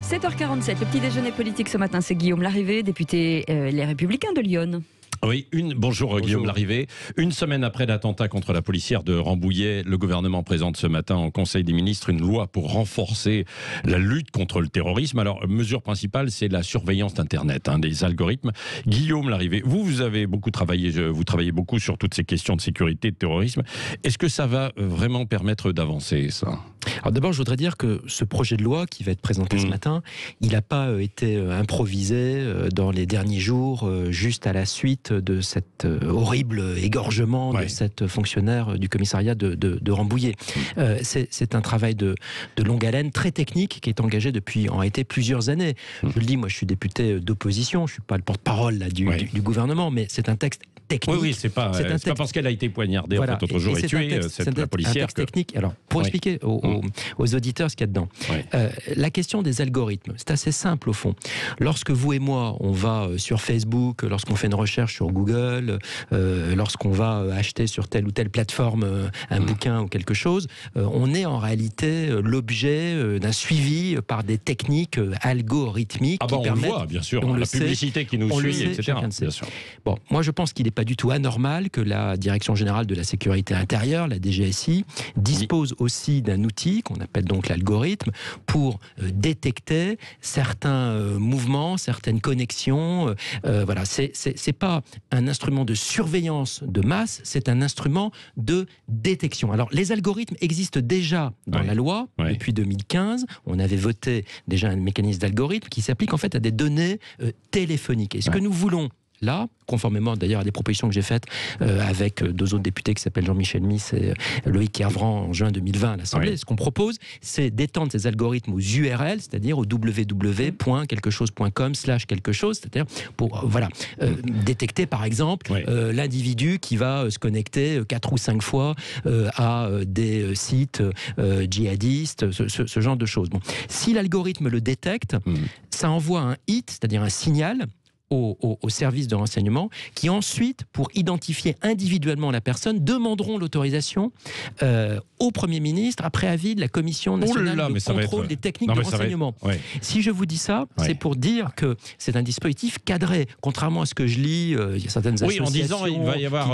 7h47, le petit déjeuner politique ce matin, c'est Guillaume Larrivé, député Les Républicains de Lyon. Oui, bonjour Guillaume Larrivé. Une semaine après l'attentat contre la policière de Rambouillet, le gouvernement présente ce matin au Conseil des ministres une loi pour renforcer la lutte contre le terrorisme. Alors, mesure principale, c'est la surveillance d'Internet, des algorithmes. Guillaume Larrivé, vous avez beaucoup travaillé, vous travaillez beaucoup sur toutes ces questions de sécurité, de terrorisme. Est-ce que ça va vraiment permettre d'avancer, ça ? Alors d'abord, je voudrais dire que ce projet de loi qui va être présenté ce matin, il n'a pas été improvisé dans les derniers jours, juste à la suite de cet horrible égorgement de cette fonctionnaire du commissariat de Rambouillet. C'est un travail de longue haleine, très technique, qui est engagé depuis en réalité plusieurs années. Je le dis, moi je suis député d'opposition, je ne suis pas le porte-parole du gouvernement, mais c'est un texte technique. Oui, c'est pas parce qu'elle a été poignardée l'autre jour et tuée, la policière. C'est un texte technique. Alors, pour expliquer aux auditeurs ce qu'il y a dedans, la question des algorithmes, c'est assez simple au fond. Lorsque vous et moi, on va sur Facebook, lorsqu'on fait une recherche sur Google, lorsqu'on va acheter sur telle ou telle plateforme un bouquin ou quelque chose, on est en réalité l'objet d'un suivi par des techniques algorithmiques qui permettent... On le voit, bien sûr, la publicité qui nous suit, etc. Bien sûr. Bon, moi je pense qu'il n'est pas du tout anormal que la Direction Générale de la Sécurité Intérieure, la DGSI, dispose aussi d'un outil qu'on appelle donc l'algorithme pour détecter certains mouvements, certaines connexions. Voilà, c'est pas un instrument de surveillance de masse, c'est un instrument de détection. Alors, les algorithmes existent déjà dans la loi depuis 2015. On avait voté déjà un mécanisme d'algorithme qui s'applique en fait à des données téléphoniques. Et ce que nous voulons là, conformément d'ailleurs à des propositions que j'ai faites avec deux autres députés qui s'appellent Jean-Michel Miss et Loïc Hervran en juin 2020 à l'Assemblée, ce qu'on propose, c'est d'étendre ces algorithmes aux URL, c'est-à-dire au www.quelque-chose.com/quelque chose, c'est-à-dire pour détecter par exemple l'individu qui va se connecter 4 ou 5 fois à des sites djihadistes, ce genre de choses. Bon. Si l'algorithme le détecte, ça envoie un hit, c'est-à-dire un signal aux services de renseignement qui ensuite, pour identifier individuellement la personne, demanderont l'autorisation au Premier ministre après avis de la Commission nationale de contrôle des techniques de renseignement. Si je vous dis ça, c'est pour dire que c'est un dispositif cadré, contrairement à ce que je lis, il y a certaines associations en disant il va y avoir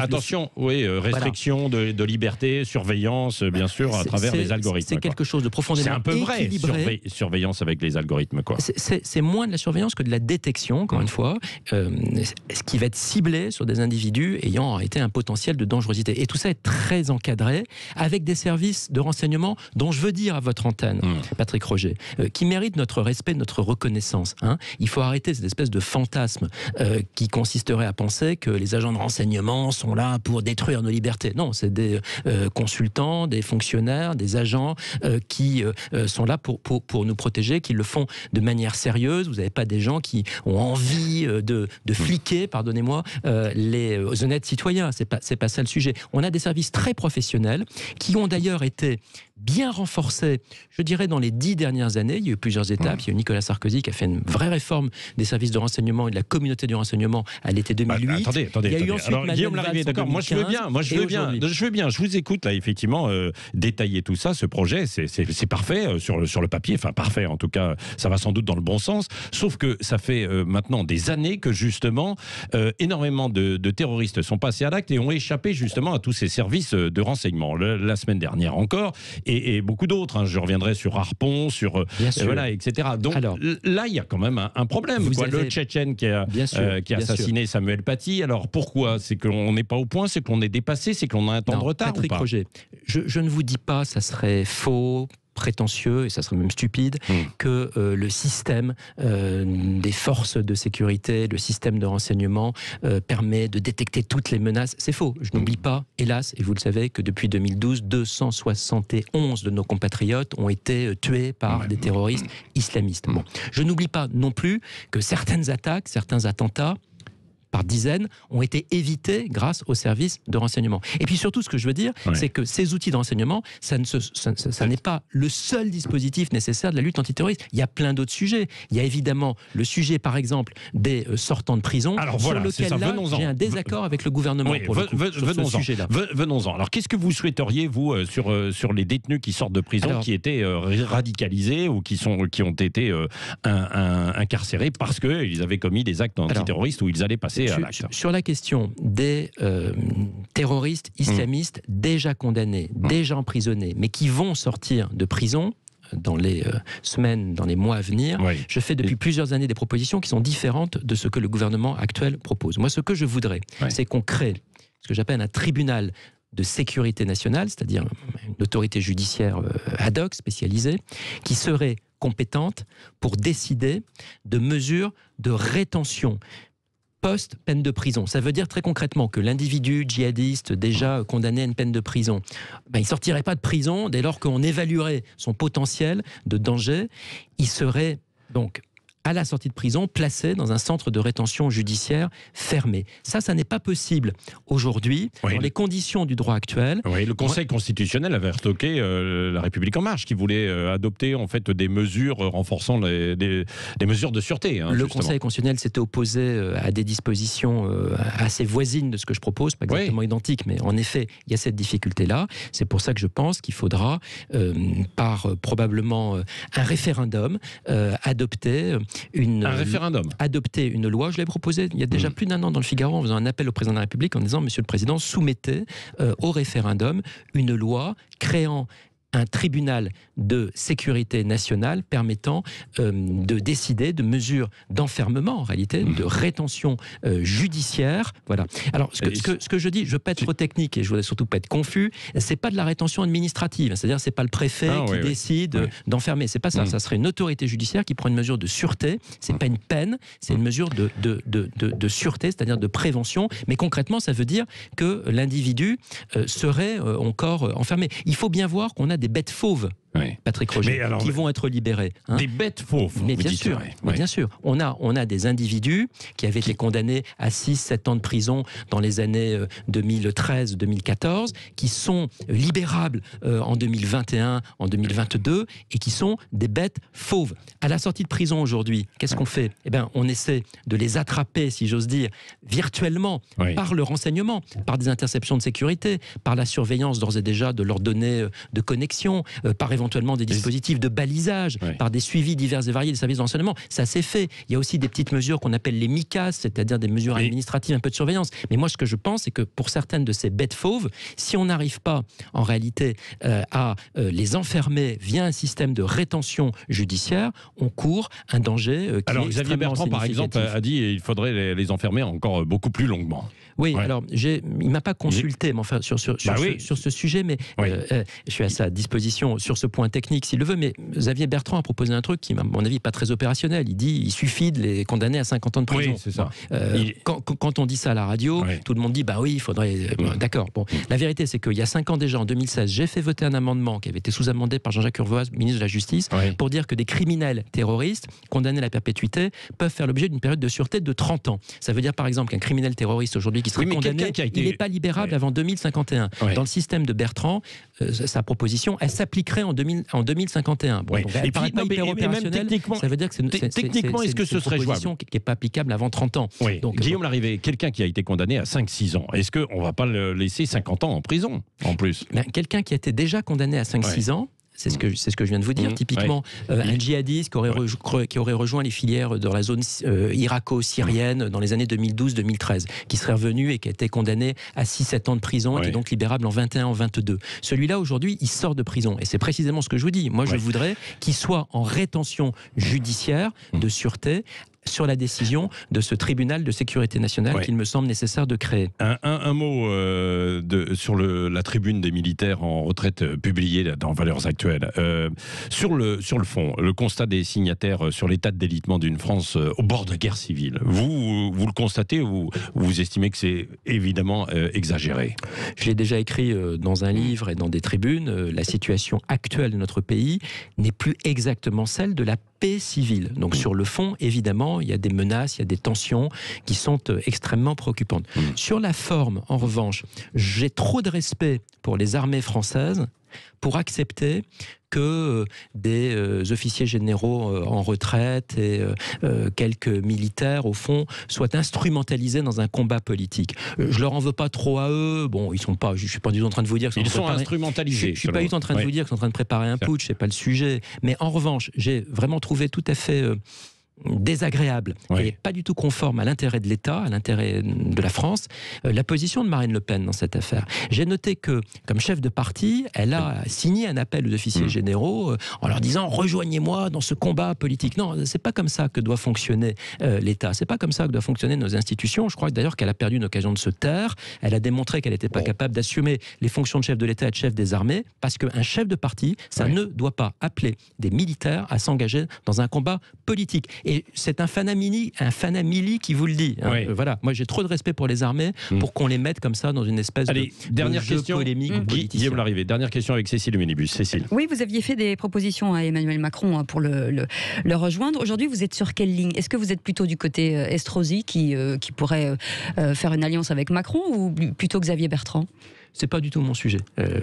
attention, restriction de liberté, surveillance, bien sûr, à travers les algorithmes. C'est quelque chose de profondément équilibré. C'est un peu vrai, surveillance avec les algorithmes, quoi. C'est moins de la surveillance que de la détection, une fois, ce qui va être ciblé sur des individus ayant été un potentiel de dangerosité. Et tout ça est très encadré, avec des services de renseignement dont je veux dire à votre antenne, Patrick Roger, qui méritent notre respect, notre reconnaissance. Il faut arrêter cette espèce de fantasme qui consisterait à penser que les agents de renseignement sont là pour détruire nos libertés. Non, c'est des consultants, des fonctionnaires, des agents qui sont là pour nous protéger, qui le font de manière sérieuse. Vous n'avez pas des gens qui ont envie de fliquer, pardonnez-moi, les honnêtes citoyens. C'est pas ça le sujet. On a des services très professionnels qui ont d'ailleurs été bien renforcés, je dirais, dans les 10 dernières années. Il y a eu plusieurs étapes. Il y a eu Nicolas Sarkozy qui a fait une vraie réforme des services de renseignement et de la communauté du renseignement à l'été 2008. Attendez. Il y a eu ensuite Guillaume Larrivé, d'accord. Moi, je veux bien. Je vous écoute, là, effectivement, détailler tout ça. Ce projet, c'est parfait sur le papier. Enfin, parfait, en tout cas, ça va sans doute dans le bon sens. Sauf que ça fait maintenant des années que, justement, énormément de terroristes sont passés à l'acte et ont échappé, justement, à tous ces services de renseignement. La semaine dernière encore. Et beaucoup d'autres. Je reviendrai sur Harpon, sur etc. Donc là, il y a quand même un problème. Le Tchétchène qui a assassiné Samuel Paty. Alors pourquoi ? C'est qu'on n'est pas au point, c'est qu'on est dépassé, c'est qu'on a un temps de retard. Patrick ou pas Roger, je ne vous dis pas, ça serait faux, prétentieux, et ça serait même stupide, que le système des forces de sécurité, le système de renseignement permet de détecter toutes les menaces. C'est faux. Je n'oublie pas, hélas, et vous le savez, que depuis 2012, 271 de nos compatriotes ont été tués par des terroristes islamistes. Bon. Je n'oublie pas non plus que certaines attaques, certains attentats par dizaines ont été évités grâce aux services de renseignement. Et puis surtout, ce que je veux dire, c'est que ces outils de renseignement, ça n'est pas le seul dispositif nécessaire de la lutte antiterroriste. Il y a plein d'autres sujets. Il y a évidemment le sujet, par exemple, des sortants de prison, sur lequel là, j'ai un désaccord avec le gouvernement pour ce sujet-là. Venons-en. Alors, qu'est-ce que vous souhaiteriez, vous, sur les détenus qui sortent de prison, qui étaient radicalisés ou qui ont été incarcérés parce qu'ils avaient commis des actes antiterroristes où ils allaient passer à l'acte? Sur la question des terroristes islamistes déjà condamnés, déjà emprisonnés, mais qui vont sortir de prison dans les semaines, dans les mois à venir, je fais depuis plusieurs années des propositions qui sont différentes de ce que le gouvernement actuel propose. Moi, ce que je voudrais, c'est qu'on crée ce que j'appelle un tribunal de sécurité nationale, c'est-à-dire une autorité judiciaire ad hoc, spécialisée, qui serait compétente pour décider de mesures de rétention post-peine de prison. Ça veut dire très concrètement que l'individu djihadiste déjà condamné à une peine de prison, il ne sortirait pas de prison dès lors qu'on évaluerait son potentiel de danger. Il serait donc, à la sortie de prison, placé dans un centre de rétention judiciaire fermé. Ça n'est pas possible aujourd'hui, dans les conditions du droit actuel. Oui, le Conseil constitutionnel avait retoqué La République En Marche, qui voulait adopter en fait des mesures renforçant des mesures de sûreté. Le Conseil constitutionnel s'était opposé à des dispositions assez voisines de ce que je propose, pas exactement identiques, mais en effet, il y a cette difficulté-là. C'est pour ça que je pense qu'il faudra, par probablement un référendum, adopter une loi. Je l'ai proposé il y a déjà plus d'un an dans le Figaro en faisant un appel au président de la République en disant: Monsieur le Président, soumettez au référendum une loi créant un tribunal de sécurité nationale permettant de décider de mesures d'enfermement, en réalité, de rétention judiciaire. Voilà. Alors, ce que je dis, je ne veux pas être trop technique et je ne voudrais surtout pas être confus, c'est pas de la rétention administrative, c'est-à-dire c'est pas le préfet qui décide d'enfermer, c'est pas ça. Ça serait une autorité judiciaire qui prend une mesure de sûreté, c'est pas une peine, c'est une mesure de sûreté, c'est-à-dire de prévention, mais concrètement, ça veut dire que l'individu serait encore enfermé. Il faut bien voir qu'on a des bêtes fauves, Patrick Roger, qui vont être libérés. Des bêtes fauves, mais bien sûr, bien sûr. On a des individus qui avaient été condamnés à 6-7 ans de prison dans les années 2013-2014, qui sont libérables en 2021, en 2022, et qui sont des bêtes fauves. À la sortie de prison aujourd'hui, qu'est-ce qu'on fait ? On essaie de les attraper, si j'ose dire, virtuellement, par le renseignement, par des interceptions de sécurité, par la surveillance d'ores et déjà de leurs données de connexion, par éventuellement des dispositifs de balisage, par des suivis divers et variés des services de renseignement. Ça s'est fait. Il y a aussi des petites mesures qu'on appelle les MICAS, c'est-à-dire des mesures administratives, un peu de surveillance. Mais moi, ce que je pense, c'est que pour certaines de ces bêtes fauves, si on n'arrive pas, en réalité, à les enfermer via un système de rétention judiciaire, on court un danger qui est Xavier Bertrand, par exemple, a dit qu'il faudrait les enfermer encore beaucoup plus longuement. Oui, alors, il ne m'a pas consulté sur ce sujet, mais je suis à sa disposition sur ce point technique s'il le veut, mais Xavier Bertrand a proposé un truc qui, à mon avis, n'est pas très opérationnel. Il dit il suffit de les condamner à 50 ans de prison. Oui, c'est ça. Quand on dit ça à la radio, tout le monde dit il faudrait... D'accord. Bon, la vérité, c'est qu'il y a 5 ans déjà, en 2016, j'ai fait voter un amendement qui avait été sous-amendé par Jean-Jacques Urvoas, ministre de la Justice, pour dire que des criminels terroristes condamnés à la perpétuité peuvent faire l'objet d'une période de sûreté de 30 ans. Ça veut dire, par exemple, qu'un criminel terroriste aujourd'hui qui serait condamné, il n'est pas libérable avant 2051. Dans le système de Bertrand, sa proposition, elle s'appliquerait en 2051. Bon, donc elle paraît pas hyper opérationnelle. Ça veut dire que techniquement, est-ce que ce serait jouable ? Qui n'est pas applicable avant 30 ans. Donc, Guillaume Larrivé, quelqu'un qui a été condamné à 5-6 ans, est-ce qu'on ne va pas le laisser 50 ans en prison, en plus ? Quelqu'un qui a été déjà condamné à 5-6 ans, c'est ce que je viens de vous dire. Typiquement, un djihadiste qui aurait rejoint les filières dans la zone irako-syrienne dans les années 2012-2013, qui serait revenu et qui a été condamné à 6-7 ans de prison et qui est donc libérable en 21, en 22. Celui-là, aujourd'hui, il sort de prison. Et c'est précisément ce que je vous dis. Moi, je voudrais qu'il soit en rétention judiciaire de sûreté sur la décision de ce tribunal de sécurité nationale qu'il me semble nécessaire de créer. Un mot sur la tribune des militaires en retraite publiée dans Valeurs Actuelles. Sur le fond, le constat des signataires sur l'état de délitement d'une France au bord de guerre civile, vous le constatez ou vous estimez que c'est évidemment exagéré ? Je l'ai déjà écrit dans un livre et dans des tribunes. La situation actuelle de notre pays n'est plus exactement celle de la paix civile. Donc sur le fond, évidemment, il y a des menaces, il y a des tensions qui sont extrêmement préoccupantes. Sur la forme, en revanche, j'ai trop de respect pour les armées françaises pour accepter que des officiers généraux en retraite et quelques militaires, au fond, soient instrumentalisés dans un combat politique. Je leur en veux pas trop à eux. Bon, ils sont pas. Je suis pas du tout en train de vous dire qu'ils sont instrumentalisés. Je suis pas du tout en train de vous dire qu'ils sont en train de préparer un putsch. C'est pas le sujet. Mais en revanche, j'ai vraiment trouvé tout à fait désagréable et pas du tout conforme à l'intérêt de l'État, à l'intérêt de la France, la position de Marine Le Pen dans cette affaire. J'ai noté que, comme chef de parti, elle a signé un appel aux officiers généraux en leur disant « rejoignez-moi dans ce combat politique ». Non, c'est pas comme ça que doit fonctionner l'État. C'est pas comme ça que doivent fonctionner nos institutions. Je crois d'ailleurs qu'elle a perdu une occasion de se taire. Elle a démontré qu'elle n'était pas capable d'assumer les fonctions de chef de l'État et de chef des armées, parce qu'un chef de parti, ça ne doit pas appeler des militaires à s'engager dans un combat politique. Et c'est un fanamini qui vous le dit. Hein. Voilà. Moi, j'ai trop de respect pour les armées pour qu'on les mette comme ça dans une espèce de jeu polémique. Guillaume Larrivé, dernière question avec Cécile Minibus. Cécile. Oui, vous aviez fait des propositions à Emmanuel Macron pour le rejoindre. Aujourd'hui, vous êtes sur quelle ligne? Est-ce que vous êtes plutôt du côté Estrosi qui pourrait faire une alliance avec Macron, ou plutôt Xavier Bertrand? C'est pas du tout mon sujet.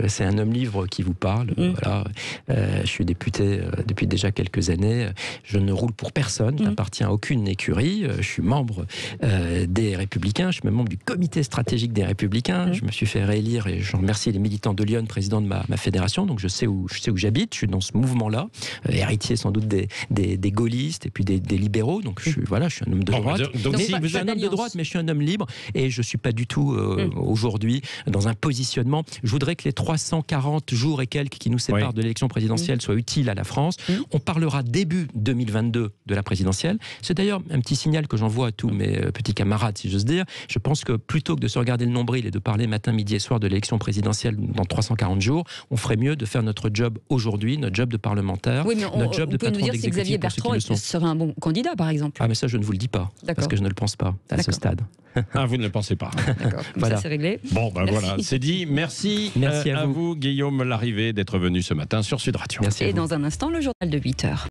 C'est un homme-livre qui vous parle. Voilà. Je suis député depuis déjà quelques années. Je ne roule pour personne. Je n'appartiens à aucune écurie. Je suis membre des Républicains. Je suis même membre du comité stratégique des Républicains. Je me suis fait réélire et je remercie les militants de Lyon, président de ma fédération. Donc je sais où j'habite. Je suis dans ce mouvement-là. Héritier sans doute des gaullistes et puis des libéraux. Donc je suis un homme de droite. Donc si vous êtes un homme de droite, mais je suis un homme libre et je suis pas du tout aujourd'hui dans un positionnement. Je voudrais que les 340 jours et quelques qui nous séparent de l'élection présidentielle soient utiles à la France. On parlera début 2022 de la présidentielle. C'est d'ailleurs un petit signal que j'envoie à tous mes petits camarades, si j'ose dire. Je pense que plutôt que de se regarder le nombril et de parler matin, midi et soir de l'élection présidentielle dans 340 jours, on ferait mieux de faire notre job aujourd'hui, notre job de parlementaire, notre job de patron d'exécutif. Si Xavier Bertrand serait un bon candidat, par exemple. Ah, mais ça, je ne vous le dis pas, parce que je ne le pense pas à ce stade. Ah, vous ne le pensez pas. D'accord, voilà. Ça c'est réglé. Bon, ben voilà, c'est dit. Merci à vous, Guillaume Larrivé, d'être venu ce matin sur Sud Radio. Et dans un instant, le journal de 8h.